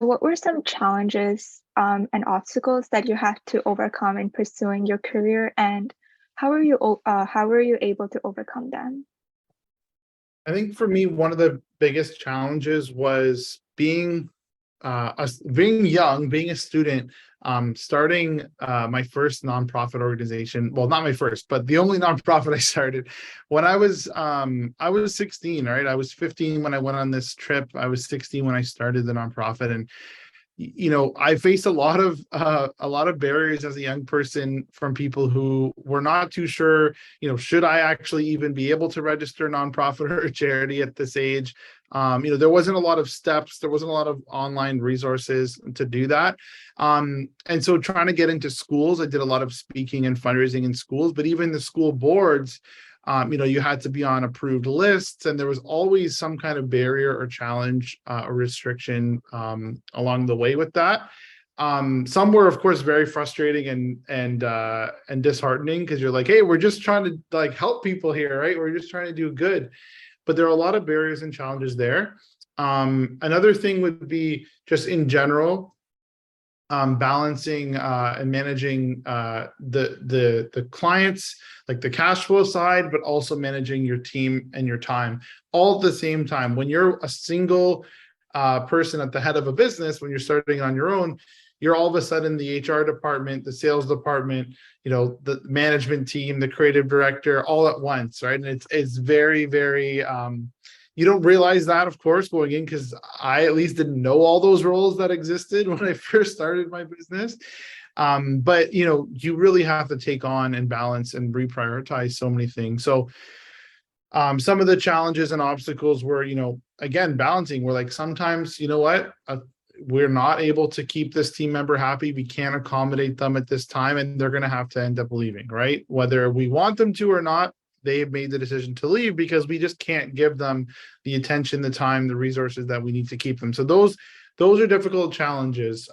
what were some challenges and obstacles that you had to overcome in pursuing your career, and how were you able to overcome them? I think for me, one of the biggest challenges was being young, being a student, starting my first nonprofit organization. Well, not my first, but the only nonprofit I started when I was 16, right? I was 15 when I went on this trip. I was 16 when I started the nonprofit, and I faced a lot of barriers as a young person from people who were not too sure, should I actually even be able to register a nonprofit or a charity at this age? There wasn't a lot of steps, there wasn't a lot of online resources to do that. And so trying to get into schools, I did a lot of speaking and fundraising in schools, but even the school boards, you had to be on approved lists, and there was always some kind of barrier or challenge or restriction along the way with that. Some were, of course, very frustrating and disheartening, because you're like, hey, we're just trying to like help people here, right? We're just trying to do good. But there are a lot of barriers and challenges there. Another thing would be just in general, balancing and managing the clients, like the cash flow side, but also managing your team and your time all at the same time. When you're a single person at the head of a business, when you're starting on your own, you're all of a sudden the HR department, the sales department, the management team, the creative director, all at once, right? And it's very, very you don't realize that, of course, going in, because I at least didn't know all those roles that existed when I first started my business. But you really have to take on and balance and reprioritize so many things. So some of the challenges and obstacles were, again, balancing. We're like, sometimes, we're not able to keep this team member happy. We can't accommodate them at this time, and they're going to have to end up leaving, right? Whether we want them to or not, they have made the decision to leave because we just can't give them the attention, the time, the resources that we need to keep them. So those are difficult challenges.